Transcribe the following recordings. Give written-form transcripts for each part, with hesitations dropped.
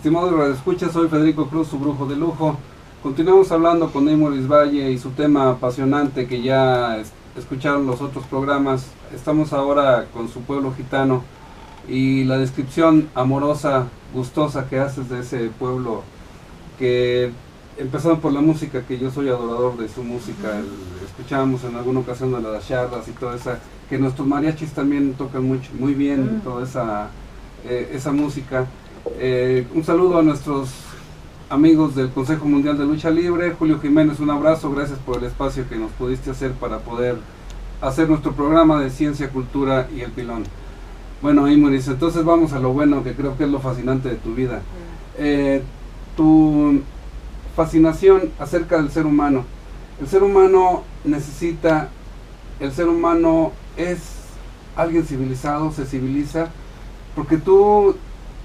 estimados radioescuchas, soy Federico Cruz, su brujo de lujo. Continuamos hablando con Eymoris Valle y su tema apasionante que ya escucharon los otros programas. Estamos ahora con su pueblo gitano y la descripción amorosa, gustosa que haces de ese pueblo, que empezando por la música, que yo soy adorador de su música. Escuchábamos en alguna ocasión de las charlas y toda esa, que nuestros mariachis también tocan muy bien toda esa música. Un saludo a nuestros amigos del Consejo Mundial de Lucha Libre. Julio Jiménez, un abrazo, gracias por el espacio que nos pudiste hacer para poder hacer nuestro programa de ciencia, cultura y el pilón. Bueno, Eymoris, entonces vamos a lo bueno, que creo que es lo fascinante de tu vida. Tu fascinación acerca del ser humano. El ser humano necesita, el ser humano es alguien civilizado, se civiliza, porque tú,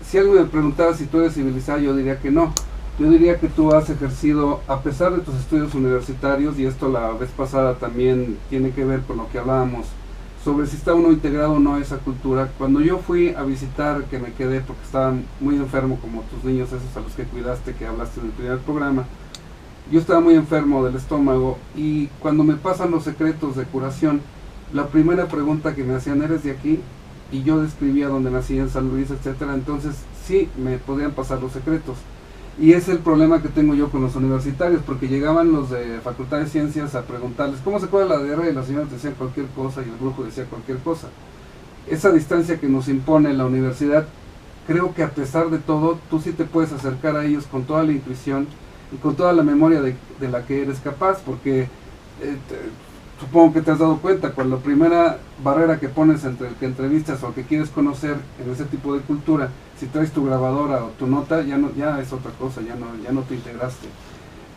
si alguien me preguntara si tú eres civilizado, yo diría que no. Yo diría que tú has ejercido, a pesar de tus estudios universitarios, y esto la vez pasada también tiene que ver con lo que hablábamos, sobre si está uno integrado o no a esa cultura. Cuando yo fui a visitar, que me quedé porque estaba muy enfermo, como tus niños esos a los que cuidaste, que hablaste en el primer programa, yo estaba muy enfermo del estómago, y cuando me pasan los secretos de curación, la primera pregunta que me hacían, ¿eres de aquí? Y yo describía dónde nací, en San Luis, etcétera. Entonces sí, me podían pasar los secretos. Y es el problema que tengo yo con los universitarios, porque llegaban los de Facultad de Ciencias a preguntarles ¿cómo se cura la diarrea? Y las señoras decían cualquier cosa y el brujo decía cualquier cosa. Esa distancia que nos impone la universidad, creo que a pesar de todo, tú sí te puedes acercar a ellos con toda la intuición y con toda la memoria de la que eres capaz, porque supongo que te has dado cuenta, con la primera barrera que pones entre el que entrevistas o el que quieres conocer en ese tipo de cultura, si traes tu grabadora o tu nota, ya es otra cosa, ya no te integraste.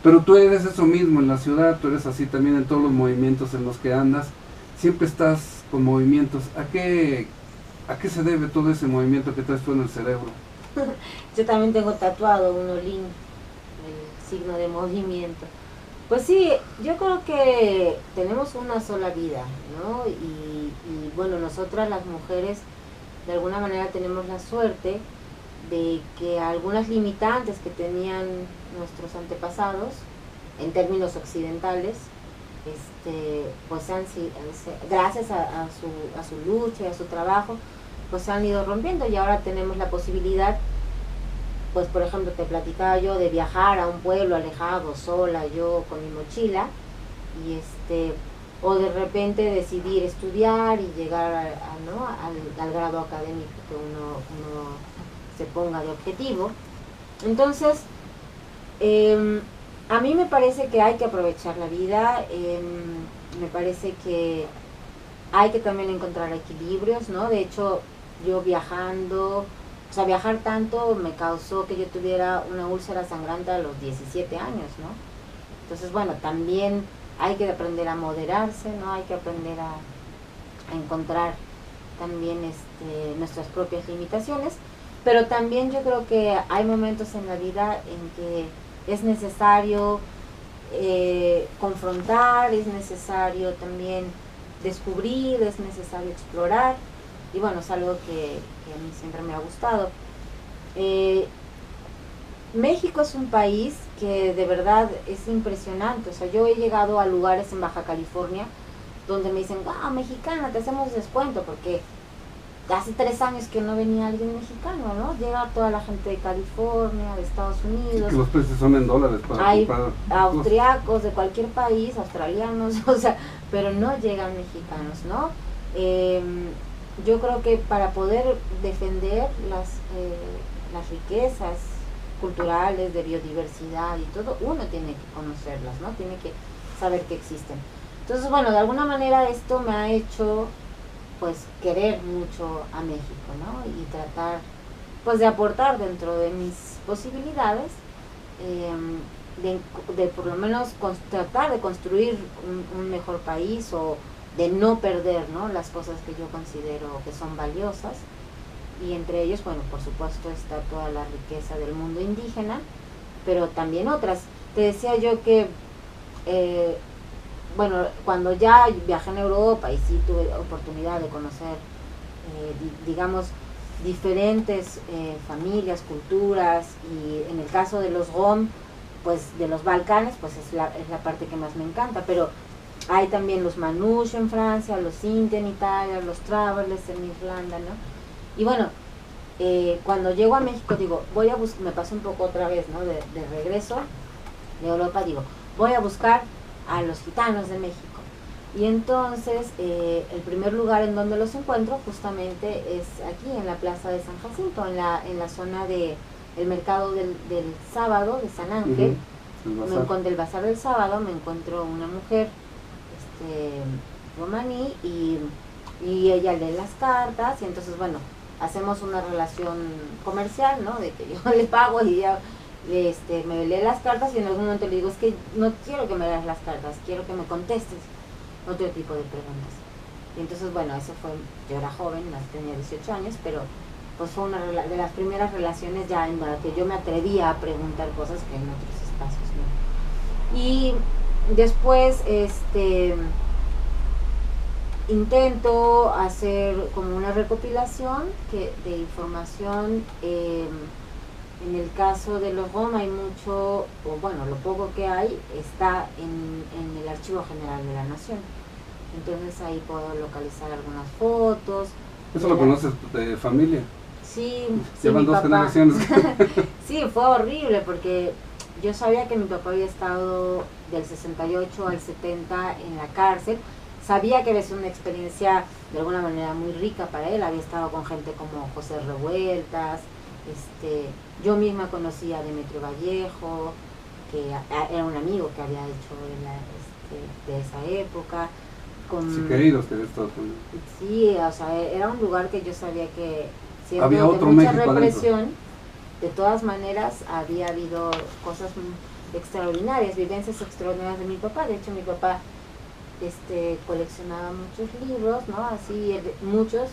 Pero tú eres eso mismo en la ciudad, tú eres así también en todos los movimientos en los que andas, siempre estás con movimientos. ¿A qué se debe todo ese movimiento que traes tú en el cerebro? Yo también tengo tatuado un olín, el signo de movimiento. Pues sí, yo creo que tenemos una sola vida, ¿no? Y bueno, nosotras las mujeres de alguna manera tenemos la suerte de que algunas limitantes que tenían nuestros antepasados, en términos occidentales, pues gracias a su lucha y a su trabajo, pues se han ido rompiendo, y ahora tenemos la posibilidad. Pues por ejemplo te platicaba yo de viajar a un pueblo alejado sola, yo con mi mochila, y o de repente decidir estudiar y llegar al grado académico que uno se ponga de objetivo. Entonces a mí me parece que hay que aprovechar la vida, me parece que hay que también encontrar equilibrios, ¿no? De hecho, yo viajando, o sea, viajar tanto me causó que yo tuviera una úlcera sangrante a los 17 años, ¿no? Entonces, bueno, también hay que aprender a moderarse, ¿no? Hay que aprender a encontrar también nuestras propias limitaciones, pero también yo creo que hay momentos en la vida en que es necesario confrontar, es necesario también descubrir, es necesario explorar. Y bueno, es algo que a mí siempre me ha gustado. México es un país que de verdad es impresionante. O sea, yo he llegado a lugares en Baja California donde me dicen, wow, mexicana, te hacemos descuento, porque hace 3 años que no venía alguien mexicano, ¿no? Llega toda la gente de California, de Estados Unidos. Que los precios son en dólares para hay comprar. Austriacos de cualquier país, australianos, o sea, pero no llegan mexicanos, ¿no? Yo creo que para poder defender las riquezas culturales, de biodiversidad y todo, uno tiene que conocerlas, ¿no? Tiene que saber que existen. Entonces, bueno, de alguna manera esto me ha hecho, pues, querer mucho a México, ¿no? Y tratar, pues, de aportar dentro de mis posibilidades, de por lo menos tratar de construir un mejor país, o de no perder, ¿no?, las cosas que yo considero que son valiosas, y entre ellos, bueno, por supuesto está toda la riqueza del mundo indígena, pero también otras. Te decía yo que, bueno, cuando ya viajé en Europa y sí tuve oportunidad de conocer, digamos, diferentes familias, culturas, y en el caso de los Rom, pues de los Balcanes, pues es la parte que más me encanta, pero hay también los Manouche en Francia, los Sinti en Italia, los Travelers en Irlanda, ¿no? Y bueno, cuando llego a México digo, voy a buscar, me pasó un poco otra vez, ¿no? De regreso de Europa, digo, voy a buscar a los gitanos de México. Y entonces el primer lugar en donde los encuentro justamente es aquí en la Plaza de San Jacinto, en la zona de el mercado del sábado de San Ángel. Me encuentro el bazar del sábado, me encuentro una mujer romaní y ella lee las cartas, y entonces bueno, hacemos una relación comercial, ¿no? De que yo le pago y ella me lee las cartas, y en algún momento le digo, es que no quiero que me leas las cartas, quiero que me contestes otro tipo de preguntas. Y entonces bueno, eso fue, yo era joven, tenía 18 años, pero pues fue una de las primeras relaciones ya en la que yo me atrevía a preguntar cosas que en otros espacios no. Y después intento hacer como una recopilación de información. En el caso de los Rom hay mucho, o bueno, lo poco que hay está en el Archivo General de la Nación. Entonces ahí puedo localizar algunas fotos. ¿Eso lo conoces de familia? Sí, llevan dos generaciones. Sí, fue horrible porque yo sabía que mi papá había estado del 68 al 70 en la cárcel. Sabía que había sido una experiencia de alguna manera muy rica para él. Había estado con gente como José Revueltas. Yo misma conocía a Demetrio Vallejo, que era un amigo que había hecho de esa época. Siqueiros, que había estado con él. Sí, o sea, era un lugar que yo sabía que siendo había otro de mucha México represión, adentro. De todas maneras había habido cosas extraordinarias, vivencias extraordinarias de mi papá. De hecho, mi papá coleccionaba muchos libros, ¿no? Así, muchos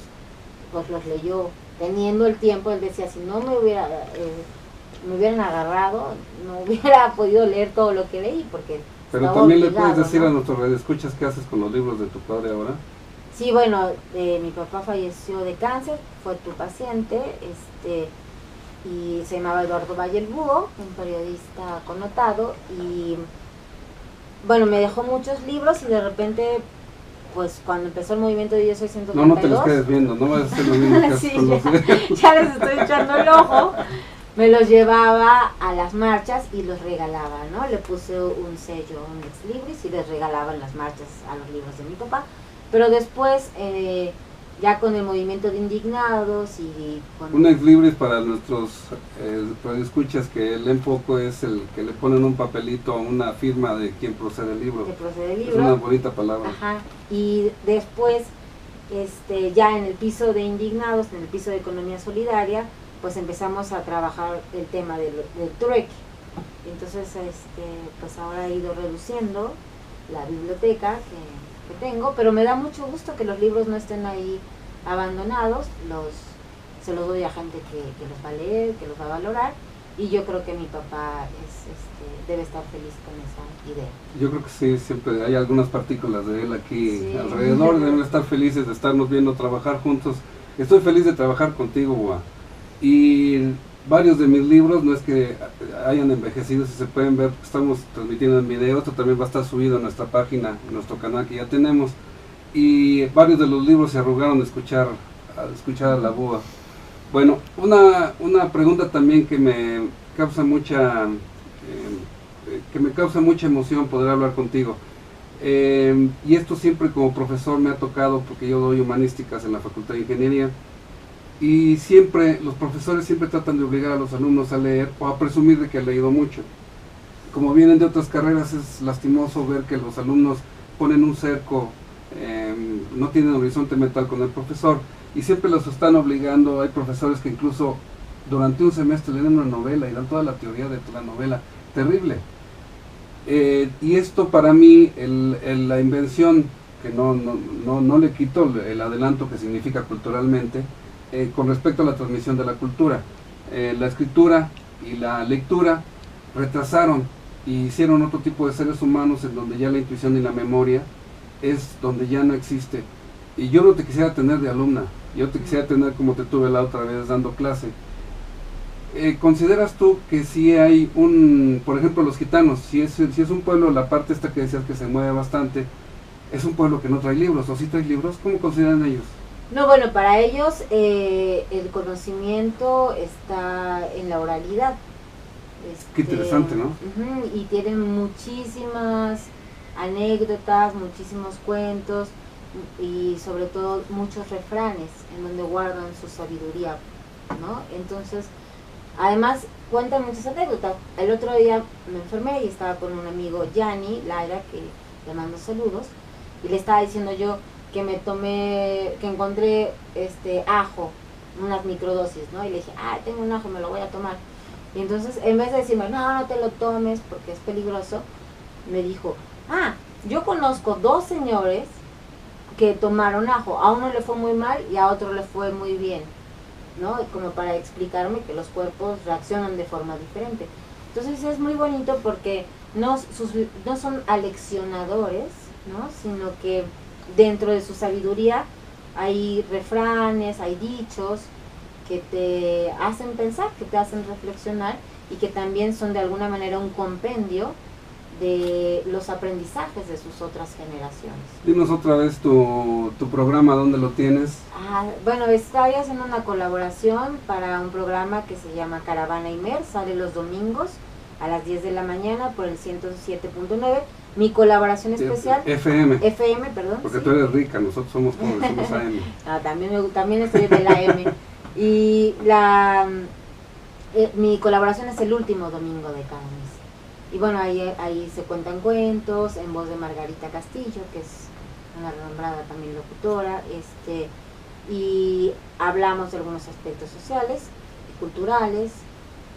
pues los leyó teniendo el tiempo. Él decía, si no me hubieran agarrado, no hubiera podido leer todo lo que leí, porque pero también le puedes decir, ¿no?, a nuestros radioescuchas qué haces con los libros de tu padre ahora. Sí, bueno, mi papá falleció de cáncer, fue tu paciente, y se llamaba Eduardo Valle el Búho, un periodista connotado, y bueno, me dejó muchos libros, y de repente, pues cuando empezó el movimiento de Yo Soy 132... No te los quedes viendo, no vas a hacer lo mismo que haces sí, con los ya les estoy echando el ojo. Me los llevaba a las marchas y los regalaba, ¿no? Le puse un sello, un ex libris, y les regalaba en las marchas a los libros de mi papá. Pero después, ya con el movimiento de indignados y con... Un ex libris, para nuestros radioescuchas que leen poco, es el que le ponen un papelito a una firma de quien procede el libro. Que procede el libro. Es una bonita palabra. Ajá. Y después, ya en el piso de indignados, en el piso de economía solidaria, pues empezamos a trabajar el tema del trueque. Entonces, pues ahora he ido reduciendo la biblioteca que tengo, pero me da mucho gusto que los libros no estén ahí abandonados. Se los doy a gente que los va a leer, que los va a valorar, y yo creo que mi papá debe estar feliz con esa idea. Yo creo que sí, siempre hay algunas partículas de él aquí sí, alrededor, deben estar felices de estarnos viendo trabajar juntos. Estoy feliz de trabajar contigo, Boa. Y varios de mis libros no es que hayan envejecido, si se pueden ver, estamos transmitiendo en video, esto también va a estar subido en nuestra página, en nuestro canal que ya tenemos, y varios de los libros se arrugaron de escuchar a la Boa. Bueno, una pregunta también que me causa mucha emoción poder hablar contigo, y esto siempre como profesor me ha tocado, porque yo doy humanísticas en la Facultad de Ingeniería. Y siempre, los profesores siempre tratan de obligar a los alumnos a leer o a presumir de que han leído mucho. Como vienen de otras carreras, es lastimoso ver que los alumnos ponen un cerco, no tienen horizonte mental con el profesor, y siempre los están obligando. Hay profesores que incluso durante un semestre leen una novela y dan toda la teoría de la novela. Terrible. Y esto para mí, la invención, que no le quito el adelanto que significa culturalmente, con respecto a la transmisión de la cultura. La escritura y la lectura retrasaron y hicieron otro tipo de seres humanos en donde ya la intuición y la memoria es donde ya no existe. Y yo no te quisiera tener de alumna, Yo te quisiera tener como te tuve la otra vez dando clase. ¿Consideras tú que si hay por ejemplo, los gitanos, si es un pueblo, la parte esta que decías que se mueve bastante, es un pueblo que no trae libros, o sí trae libros? ¿Cómo consideran ellos? No, bueno, para ellos el conocimiento está en la oralidad. Qué interesante, ¿no? Y tienen muchísimas anécdotas, muchísimos cuentos y sobre todo muchos refranes en donde guardan su sabiduría, ¿no? Entonces, además cuentan muchas anécdotas. El otro día me enfermé y estaba con un amigo, Yanni Laira, que le mando saludos, y le estaba diciendo yo que que encontré ajo, unas microdosis, ¿no? Y le dije, tengo un ajo, me lo voy a tomar. Y entonces, en vez de decirme, no te lo tomes porque es peligroso, me dijo, yo conozco 2 señores que tomaron ajo, a uno le fue muy mal y a otro le fue muy bien, ¿no? Como para explicarme que los cuerpos reaccionan de forma diferente. Entonces es muy bonito porque no son aleccionadores, ¿no? Sino que dentro de su sabiduría hay refranes, hay dichos que te hacen pensar, que te hacen reflexionar y que también son de alguna manera un compendio de los aprendizajes de sus otras generaciones. Dinos otra vez tu programa, ¿dónde lo tienes? Bueno, estoy haciendo una colaboración para un programa que se llama Caravana Imer, sale los domingos a las 10 de la mañana por el 107.9. Mi colaboración especial... FM, perdón. Porque sí. Tú eres rica, nosotros somos pobres, somos AM. También estoy de la AM. Y mi colaboración es el último domingo de cada mes. Y bueno, ahí se cuentan cuentos en voz de Margarita Castillo, que es una renombrada también locutora, y hablamos de algunos aspectos sociales y culturales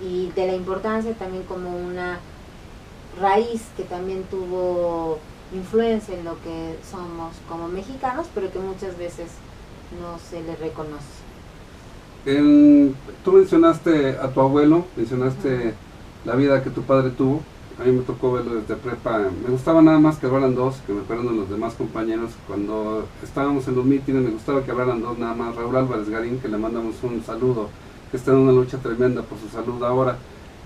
y de la importancia también como una raíz que también tuvo influencia en lo que somos como mexicanos, pero que muchas veces no se le reconoce. Tú mencionaste a tu abuelo, mencionaste la vida que tu padre tuvo. A mí me tocó verlo desde prepa. Me gustaba nada más que hablaran 2, que me perdonen los demás compañeros. Cuando estábamos en los mítines me gustaba que hablaran 2 nada más. Raúl Álvarez Garín, que le mandamos un saludo, que está en una lucha tremenda por su salud ahora.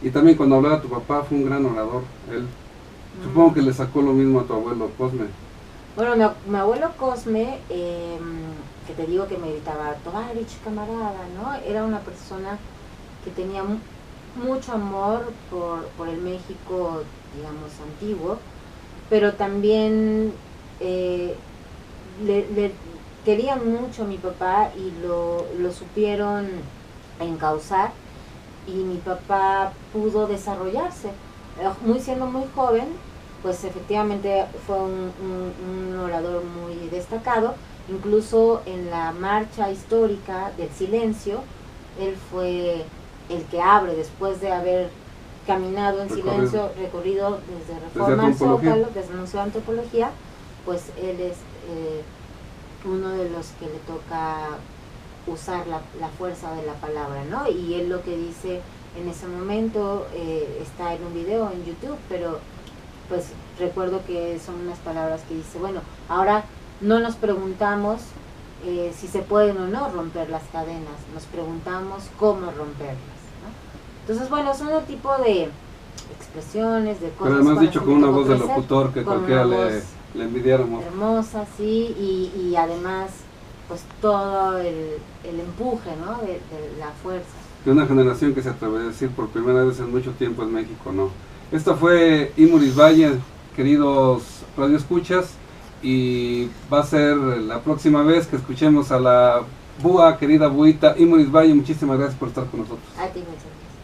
Y también cuando hablaba tu papá, fue un gran orador. Él, supongo que le sacó lo mismo a tu abuelo Cosme. Bueno, mi abuelo Cosme, que te digo que me gritaba, Tovarich, camarada, ¿no? Era una persona que tenía mucho amor por el México, digamos, antiguo, pero también le querían mucho a mi papá y lo supieron encauzar, y mi papá pudo desarrollarse. Siendo muy joven, pues efectivamente fue un orador muy destacado. Incluso en la marcha histórica del silencio, él fue el que abre, después de haber caminado en silencio, recorrido desde Reforma al Zócalo, desde el Museo de Antropología, pues él es uno de los que le toca usar la fuerza de la palabra, ¿no? Y él lo que dice en ese momento está en un video en YouTube, pero pues recuerdo que son unas palabras que dice, bueno, ahora no nos preguntamos si se pueden o no romper las cadenas, nos preguntamos cómo romperlas, ¿no? Entonces, bueno, son el tipo de expresiones, de cosas. Pero además dicho con una voz de locutor que cualquiera le envidiáramos. Hermosa, sí, y además, pues todo el empuje, ¿no? De la fuerza. De una generación que se atreve a decir por primera vez en mucho tiempo en México, ¿no? Esta fue Imuris Valle, queridos radioescuchas, y va a ser la próxima vez que escuchemos a la Búa, querida Buita. Imuris Valle, muchísimas gracias por estar con nosotros. A ti, muchas gracias.